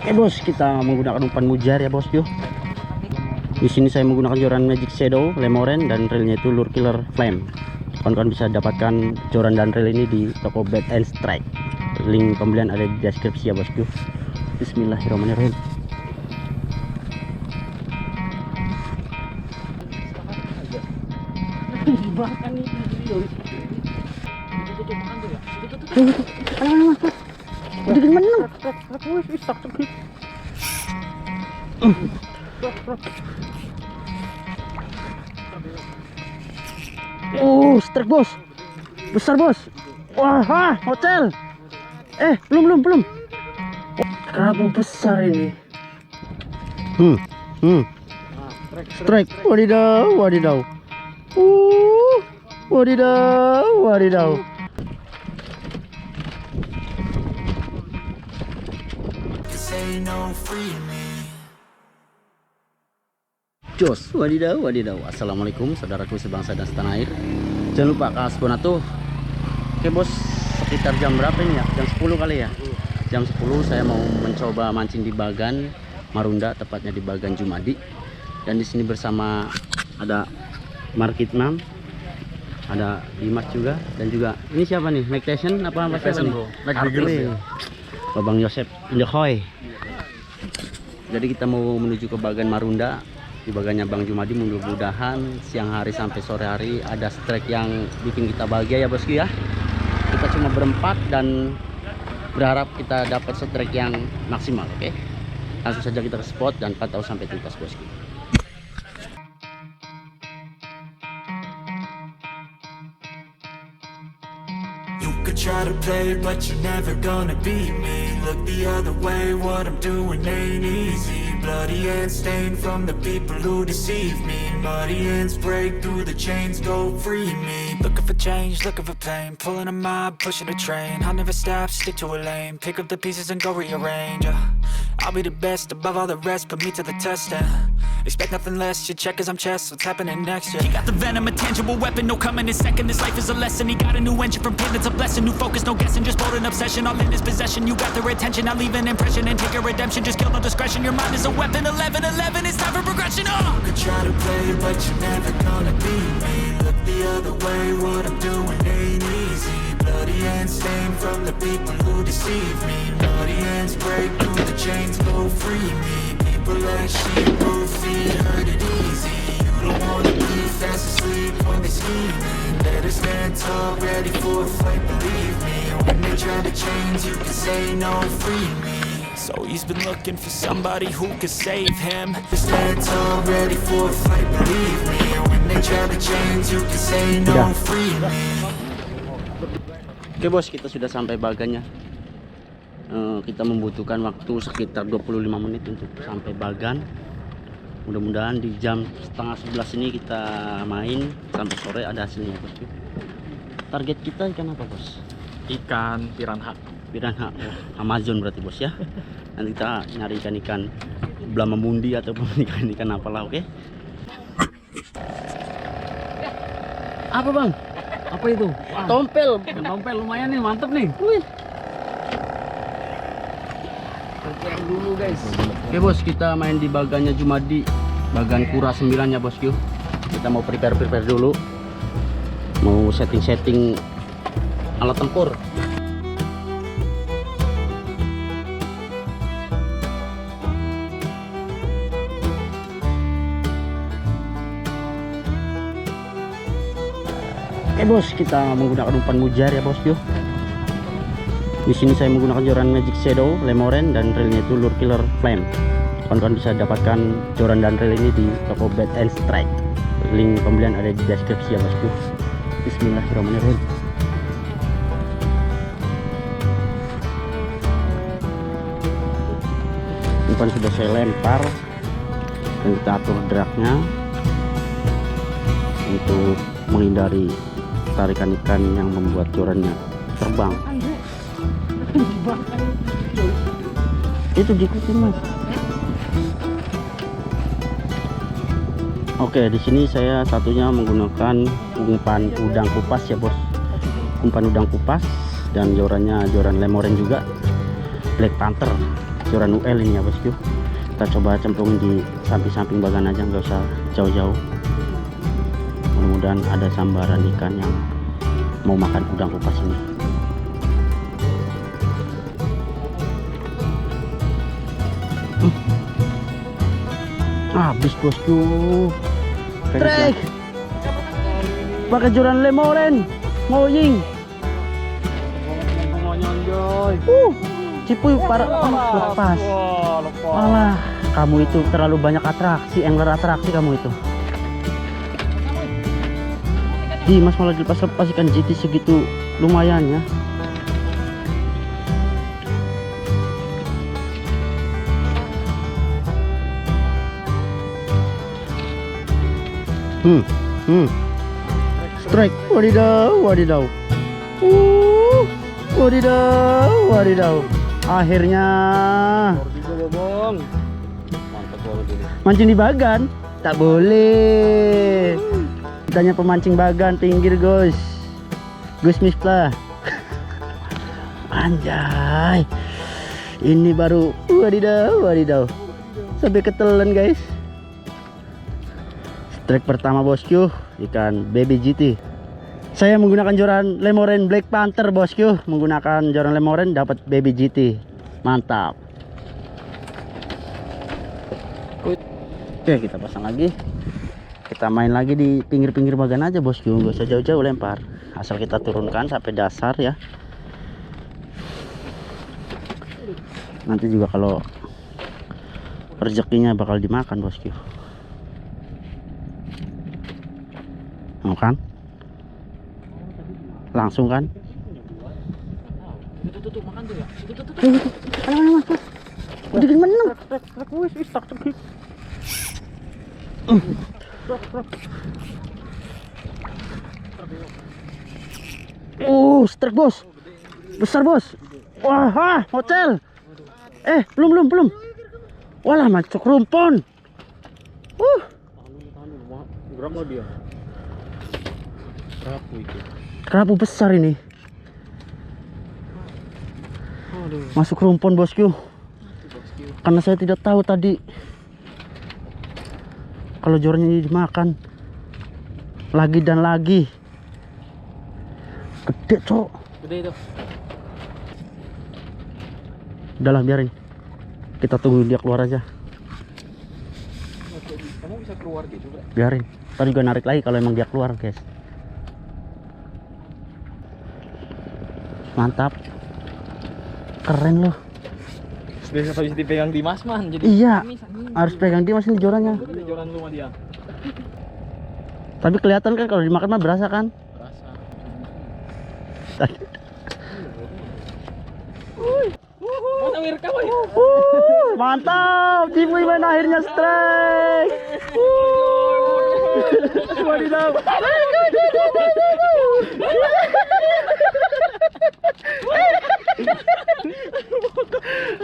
Bos, kita menggunakan umpan mujar ya bos yo. Di sini saya menggunakan joran Magic Shadow, Lemoren, dan reelnya itu Lure Killer Flame. Kawan-kawan bisa dapatkan joran dan reel ini di toko Bait and Strike. Link pembelian ada di deskripsi ya bosku. Bismillahirrahmanirrahim. Strike bos, besar bos. Wah, hotel. Belum. Kerapu besar ini. Strike. Wadidaw. Wadidaw. Jos, wadidaw. Assalamualaikum saudaraku sebangsa dan setanah air. Jangan lupa kasbona tuh. Oke bos, sekitar jam berapa ini ya? Jam 10 kali ya. Jam 10 saya mau mencoba mancing di Bagan Marunda, tepatnya di Bagan Jumadi. Dan di sini bersama ada Markit 6, ada Dimas juga, dan juga ini siapa nih? Mike Tyson apa siapa nih? Babang Yosep Indehoy. Jadi kita mau menuju ke Bagan Marunda. Di bagannya Bang Jumadi, mudah-mudahan siang hari sampai sore hari ada strike yang bikin kita bahagia ya bosku ya. Kita cuma berempat dan berharap kita dapat strike yang maksimal. Oke, langsung saja kita ke spot dan pantau sampai tuntas bosku. You could try to play but you're never gonna beat me. Look the other way, what I'm doing ain't easy. Bloody hands stained from the people who deceive me. Muddy hands break through the chains, go free me. Looking for change, looking for pain. Pulling a mob, pushing a train. I'll never stop, stick to a lane. Pick up the pieces and go rearrange. I'll be the best above all the rest, put me to the test and expect nothing less. You check as I'm chess, what's happening next? He got the venom, a tangible weapon, no coming in second. This life is a lesson. He got a new engine from pain, it's a blessing. New focus, no guessing, just bold and obsession. All in his possession, you got their attention. I'll leave an impression and take your redemption. Just kill no discretion, your mind is a weapon. 11-11, it's time for progression. You could try to play, but you're never gonna beat me. Look the other way, what I'm doing ain't easy. Bloody hands stained from the people who deceive me. Bloody hands break through the chains, go free me. People like sheep, both feet hurt it easy. You don't wanna be fast asleep when they're scheming. Better stand tall, ready for a fight, believe me. When they try to change, you can say no, free me. So he's been looking for somebody who could save him. Stand tall, ready for a fight, believe me. When they try to change, you can say no, free me. Oke bos, kita sudah sampai Bagannya. Kita membutuhkan waktu sekitar 25 menit untuk sampai Bagan. Mudah-mudahan di jam setengah 11 ini kita main sampai sore ada hasilnya bos. Target kita ikan apa bos? Ikan piranha. Piranha, Amazon berarti bos ya. Nanti kita nyari ikan-ikan blamamundi ataupun ikan-ikan apalah. Oke. Apa bang? Apa itu? Wah, tompel. Tompel lumayan nih, mantep nih. Wih. Yang dulu guys. Oke bos, kita main di Bagannya Jumadi, Bagan Kura 9 ya bosku. Kita mau prepare dulu, mau setting alat tempur. Oke bos, kita menggunakan umpan mujar ya bosku. Di sini saya menggunakan joran Magic Shadow, Lemoren, dan reelnya itu Lure Killer Flame. Kawan-kawan bisa dapatkan joran dan reel ini di toko Bait and Strike. Link pembelian ada di deskripsi ya bosku. Bismillahirrahmanirrahim. Umpan sudah saya lempar dan kita atur dragnya untuk menghindari tarikan ikan yang membuat jorannya terbang. Itu diikutin mas. Oke, di sini saya satunya menggunakan umpan udang kupas ya bos. Umpan udang kupas dan jorannya joran Lemoren juga, Black Panther. joran UL ini ya bosku. Kita coba cemplungin di samping-samping bagan aja, nggak usah jauh-jauh. Mudah-mudahan ada sambaran ikan yang mau makan udang kupas ini. Habis bosku. Trek pakai joran lemoren ngoying. Cipuy para lepas. Alah, kamu itu terlalu banyak atraksi, angler atraksi kamu itu. Dimas malah dilepas-lepas ikan JT segitu lumayan ya. Strike, wadidaw, wadidaw. Wadidaw, wadidaw. Akhirnya mancing di bagan tak boleh. Kitanya pemancing bagan pinggir Gus Miftah. Anjay, ini baru wadidaw, wadidaw. Sampai ketelan guys. Strike pertama bosku, ikan baby GT. Saya menggunakan joran lemoren Black Panther bosku. Menggunakan joran lemoren dapat baby GT. Mantap. Oke, kita pasang lagi. Kita main lagi di pinggir-pinggir bagan aja bosku. Gak usah jauh-jauh lempar. Asal kita turunkan sampai dasar ya. Nanti juga kalau rezekinya bakal dimakan bosku. Mau kan? Langsung kan? Tuh makan tuh ya. Tuh. Ayo mas. Udah gimana? Strike bos. Besar bos. Wah, hotel. Belum. Walah macok rumpon. Berapa dia? Kerapu besar ini. Masuk rumpon bosku. Karena saya tidak tahu tadi kalau jorannya ini dimakan lagi dan lagi. Gede cok. Gede itu. Udahlah biarin. Kita tunggu dia keluar aja. Kamu bisa keluar gitu, Bro? Biarin. Ntar juga narik lagi kalau emang dia keluar guys. Mantap. Keren loh. Biasa habis dipegang Dimas man. Jadi Iya. Amis. Harus pegang dia masih jorannya. Gede joran lu sama dia. Tapi kelihatan kan kalau dimakan mah berasa kan? Berasa. Mantap, Cipuy main akhirnya strike. Wadidaw.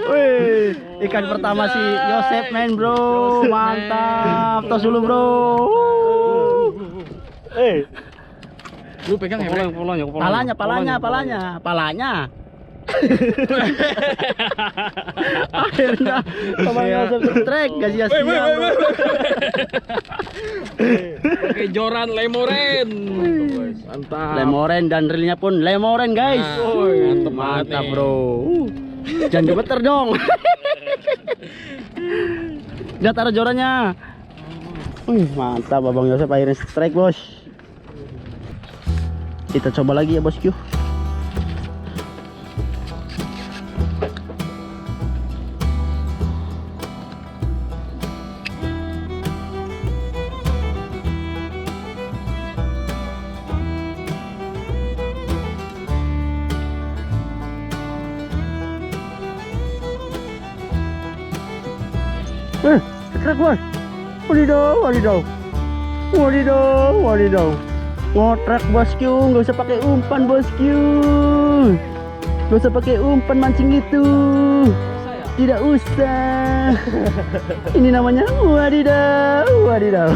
Wih, ikan pertama si Yosep main bro, mantap, tos dulu bro. Lu pegang ya, palanya. Akhirnya Bang Yosep strike, gak sia-sia bro. Oke, joran lemoren. Mantap. Lemoren dan reelnya pun lemoren guys. Mantap bro. Jangan gemeter dong. Udah taruh jorannya. Mantap Abang Yosep akhirnya strike bos. Kita coba lagi ya bosku. Strike bos. Wadidaw. Ngotrek bosku, nggak usah pakai umpan bosku. Nggak usah pakai umpan mancing itu. Tidak usah. Ini namanya wadidaw.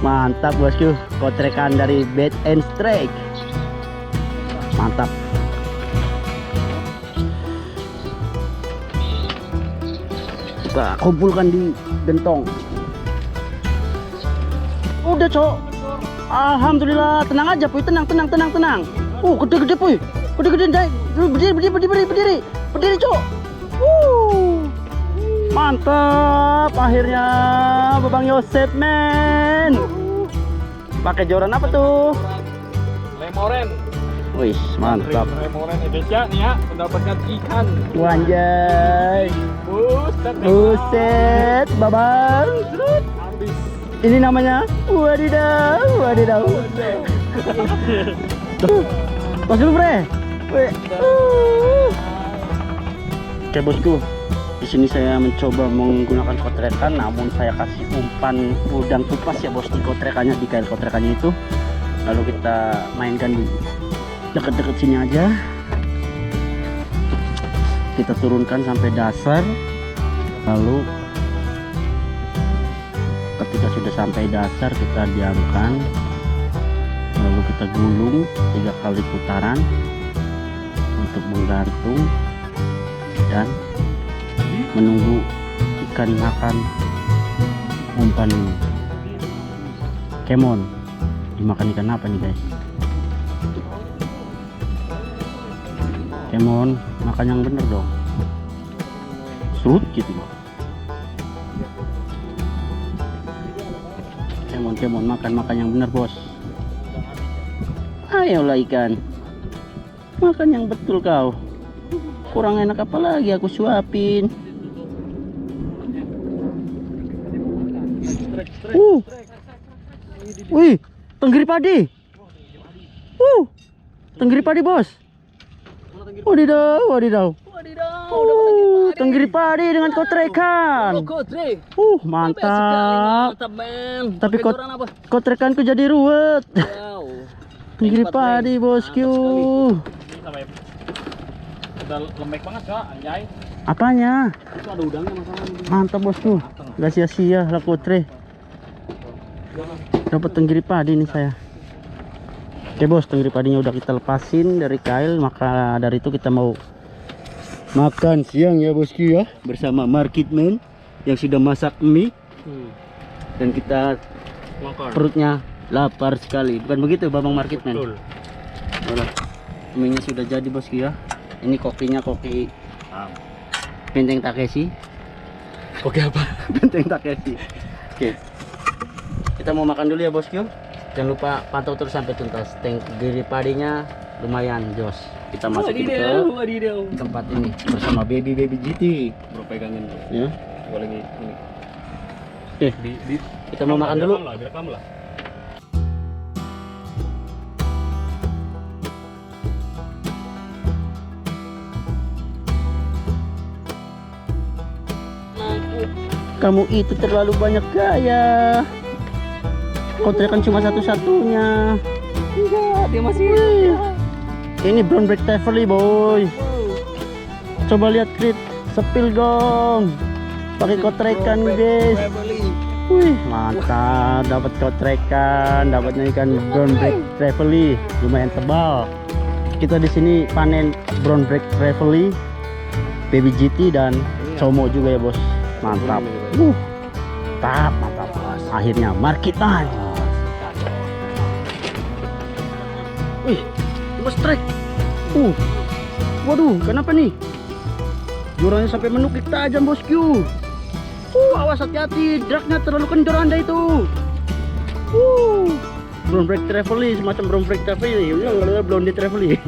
Mantap bosku, kotrekan dari bait and strike. Mantap. kita kumpulkan di gentong. Udah cok, alhamdulillah. Tenang aja puy, tenang. Gede puy, gede Jai. Berdiri cok. Mantap, akhirnya Babang Yosep men. Pakai joran apa tuh? Lemoren. Wih, mantap. Lemoren Indonesia nih ya, mendapatkan ikan. Wanjay. Buset. Buset, Babang. Habis. Ini namanya wadidaw. Pas dulu, Bre. Wih. Oke, bosku. Di sini saya mencoba menggunakan kotrekan, namun saya kasih umpan udang kupas ya bos di kotrekannya, di kail kotrekannya itu. Lalu kita mainkan di dekat-dekat sini aja. Kita turunkan sampai dasar. Lalu ketika sudah sampai dasar kita diamkan. Lalu kita gulung 3 kali putaran untuk menggantung dan menunggu ikan makan umpan ini. Kemon dimakan ikan apa nih guys? Kemon makan yang bener dong, serut gitu loh. Kemon makan yang bener bos. Ayolah ikan, makan yang betul kau. Kurang enak apa lagi aku suapin. Wih, tenggiri padi. Tenggiri padi bos. Wadidaw. Tenggiri padi dengan kotrekan. Mantap. Tapi kotrekanku jadi ruwet. Tenggiri padi bosku. Udah lembek banget kak, anjay. Apanya? Itu ada udangnya masalahnya. Mantap bosku. Gak sia-sia lah kotre. Dapat tenggiri padi nih saya. Oke bos, tenggiri padinya udah kita lepasin dari kail. Maka dari itu kita mau makan siang ya bosku ya, bersama Marketman yang sudah masak mie. Dan kita perutnya lapar sekali. Bukan begitu Babang Marketman? Betul. Mie-nya sudah jadi bosku ya. Ini kokinya koki Benteng Takeshi. Oke apa? Benteng Takeshi. Oke. Kita mau makan dulu ya bosku. Jangan lupa pantau terus sampai tuntas. Tenggiri padinya lumayan jos. Kita masukin ke tempat ini bersama baby GT. Bro pegangin bro. Ya. Gua lagi ini. Oke. Kita mau makan dulu. Direkam lah. Kamu itu terlalu banyak gaya. Kotrekan cuma satu-satunya. Enggak, dia masih. Ini brown break Taverly boy. Coba lihat Krit, sepil gong. Pakai kotrekan guys. Wih, mantap, dapat kotrekan, dapatnya ikan brown break Taverly, lumayan tebal. Kita di sini panen brown break Taverly, baby GT dan Como juga ya bos. Mantap. Mantap. Akhirnya Marketman. Wih, cuma strike. Waduh, kenapa nih? Jorannya sampai menukik tajam bosku. Awas hati-hati, dragnya terlalu kendor Anda itu. Brown break Taverly, semacam brown break Taverly. Blonde Taverly.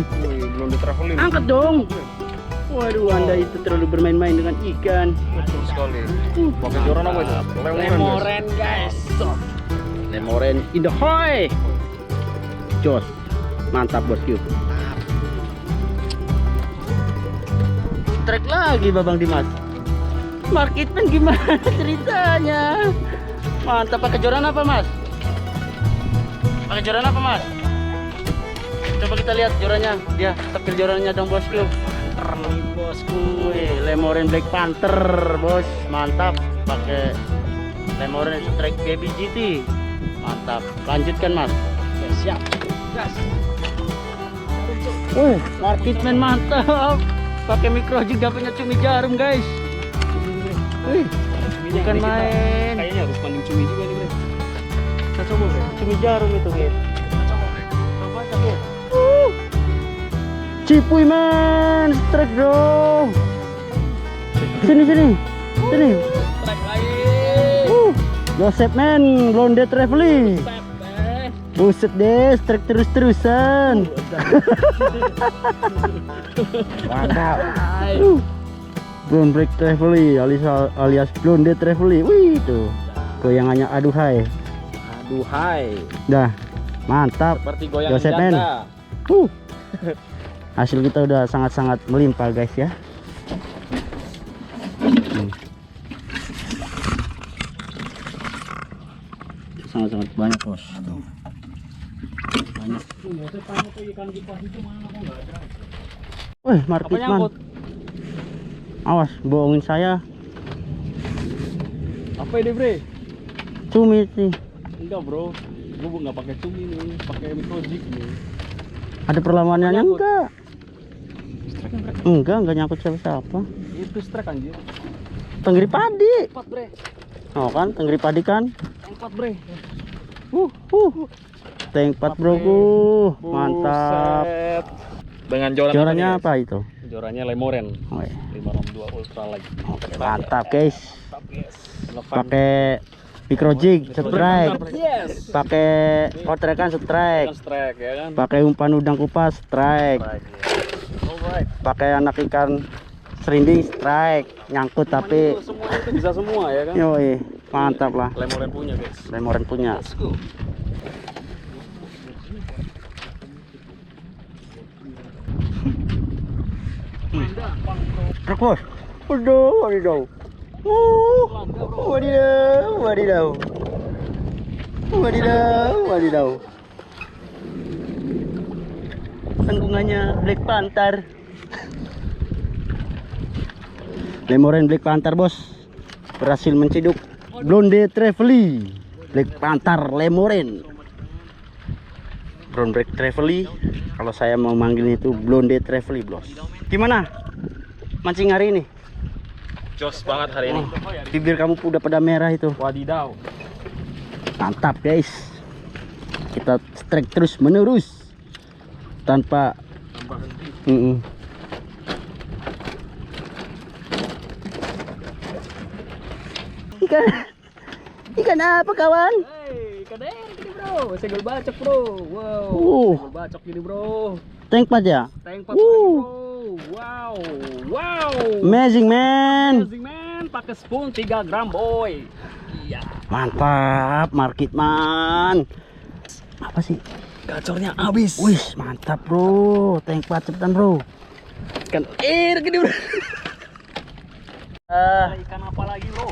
Belum diteraveli. Angkat dong. Waduh, Anda itu terlalu bermain-main dengan ikan. Betul sekali. Pakai joran apa itu? Lemoren guys. Lemoren in the hoy. Jos. Mantap bosku. Trek lagi Babang Dimas. Marketman gimana ceritanya? Mantap, pakai joran apa mas? Pakai joran apa mas? Coba kita lihat jorannya. Dia tepil jorannya dong bosku. Nih bosku, Lemoren Black Panther bos, mantap. Pakai Lemoren Strike Baby GT, mantap. Lanjutkan mas. Ya, siap. Gas. Marketman mantap. Pakai mikro juga punya cumi jarum guys. Wih, Cuminya bukan ini kita main. kayaknya harus mancing cumi juga nih, Bre. Kita coba, Bre. Cumi jarum itu, Git. Kita coba, Bre. Coba aja, Bre. Cipuy man, strike bro. Sini. Strike lagi. Joseph man, blonde traveling. Step, Bre. Buset deh, strike terus-terusan. Mantap. Blonde break traveling alias blonde traveling. Wih tuh, goyangannya aduhai. Aduhai. Dah, mantap. Seperti goyang Joseph man. janda. Hasil kita udah sangat-sangat melimpah guys ya. Sangat-sangat banyak bos. Tuh. Banyak. Wih, Apa market man. nyangkut? Awas, bohongin saya. Apa ini, Bre? Cumi sih. Enggak, Bro. Gua nggak pakai cumi nih, pakai micro jig nih. Ada perlawanannya Nyangkut. enggak? Strike, Bre. Enggak nyangkut siapa-siapa. Itu strike anjir. Tenggiri padi. 4, Bre. Oh kan, tenggiri padi kan. 4, Bre. Tank 4 broku. Mantap. Buset. Dengan joran Jorannya nih, apa itu? guys? Jorannya Lemoren. Oh, iya. 562 Ultra Light. Oke, mantap guys. Mantap, guys. Pakai micro jig, strike. Yes. Pakai kotrekan strike. Strike ya kan. Pakai umpan udang kupas strike. Strike. Ya. Alright. Pakai anak ikan serinding strike. Nyangkut tapi Itu semua itu bisa semua ya kan. yoi, mantap lah. Lemoren punya, guys. Lemoren punya. Let's go. Truk bos. Wadidaw. Wadidaw. Tanggungannya Black Panther. Lemoren Black Panther bos. Berhasil menciduk blonde traveling. Black Panther Lemoren. Brown Black traveling. Kalau saya mau manggilnya itu blonde traveling bos. Gimana? Mancing hari ini? Jos banget hari ini. Bibir kamu udah pada merah itu. Wadidaw. Mantap guys. Kita strike terus menerus tanpa ikan apa kawan? Hey, kader gini, Bro. Segel bacok, Bro. Wow. Segel bacok gini, Bro. Tank 4 ya? Tank 4 lagi, Bro. Wow. Amazing man. Amazing, man. Pakai spoon 3 gram, boy. Iya. Mantap market man. Apa sih? Gacornya habis. Wih, mantap bro. Tank 4 cepetan bro. Ikan air gini, Bro. Ikan apa lagi, Bro?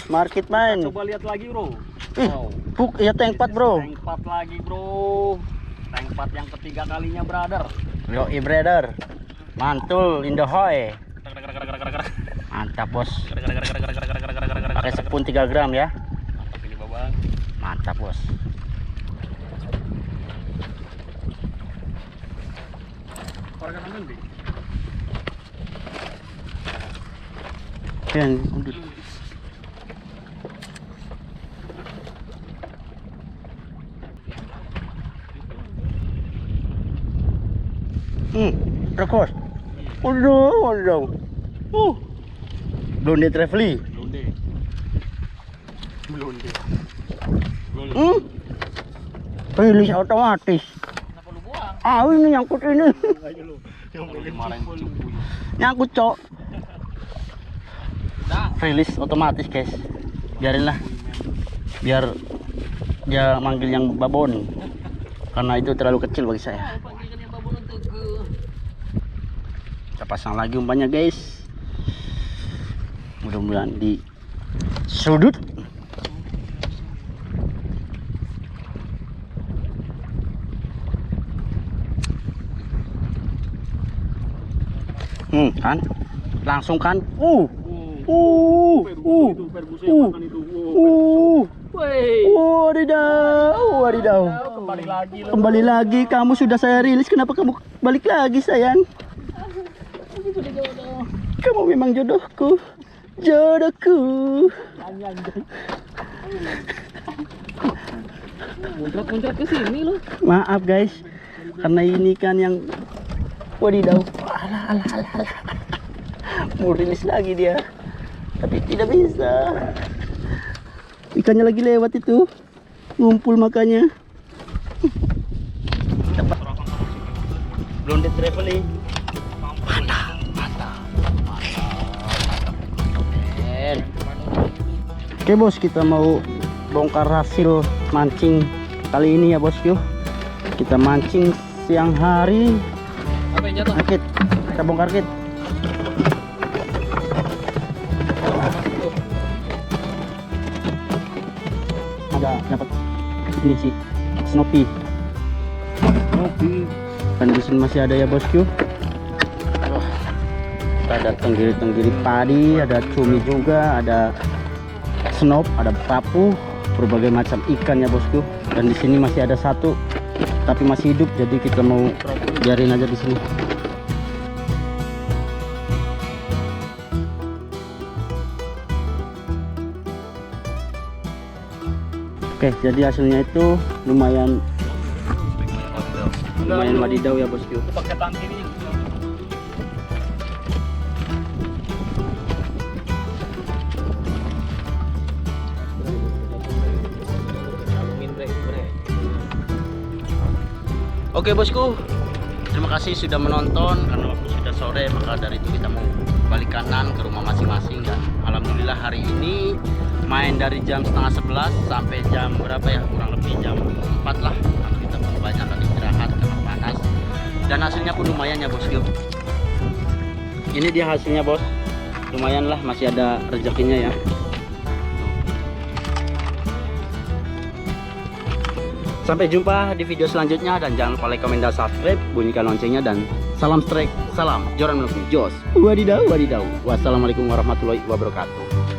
Market man. Coba lihat lagi, Bro. Wow. Ya tank 4 bro. Tank 4 lagi, Bro. Tank 4 yang ketiga kalinya, brother. Yoi brother. Mantul Indohoy. Mantap bos. Pakai spoon 3 gram ya. Mantap ini, Babang. Mantap bos. Korek kanan di. Yan, udut. Rekos. Waduh. Blonde traveling. Blonde. Rilis otomatis. Kenapa lu buang? Ini nyangkut ini. Ayo lu. Yang dimarahin cukup. Nyangkut cok. Dah. Rilis otomatis guys. Biarin lah. Biar dia manggil yang babon. Karena itu terlalu kecil bagi saya. Kita pasang lagi umpannya guys. Mudah-mudahan di sudut. Kan langsung kan wadidaw. Kembali lagi kamu sudah saya rilis. Kenapa kamu balik lagi sayang? Kamu memang jodohku. Jodohku. Muncrat-muncrat ke sini loh. Maaf guys, karena ini kan yang wadidaw. Alah. Mau rilis lagi dia, tapi tidak bisa. Ikannya lagi lewat itu, ngumpul makanya. Blondet traveling. Mantap. Oke bos, kita mau bongkar hasil mancing kali ini ya bosku. Kita mancing siang hari. Apa yang jatuh? Kit, kita bongkar Kit. Ada dapat ini sih Snoopy. Dan di sini masih ada ya bosku. Ada tenggiri padi, ada cumi juga, ada snop, ada papu, berbagai macam ikan ya bosku. Dan di sini masih ada satu, tapi masih hidup, jadi kita mau biarin aja di sini. Oke, jadi hasilnya itu lumayan wadidaw ya bosku. Pakai tangki ini. Oke bosku, terima kasih sudah menonton. Karena waktu sudah sore, maka dari itu kita mau balik kanan ke rumah masing-masing. Dan alhamdulillah hari ini main dari jam setengah 11 sampai jam berapa ya, kurang lebih jam 4 lah, karena kita banyak kali istirahat karena panas. Dan hasilnya pun lumayan ya bosku. Ini dia hasilnya bos, lumayan lah, masih ada rezekinya ya. Sampai jumpa di video selanjutnya, dan jangan lupa like, komen, dan subscribe, bunyikan loncengnya, dan salam strike, salam Joran Melukmi Jos. Wadidaw. Wassalamualaikum warahmatullahi wabarakatuh.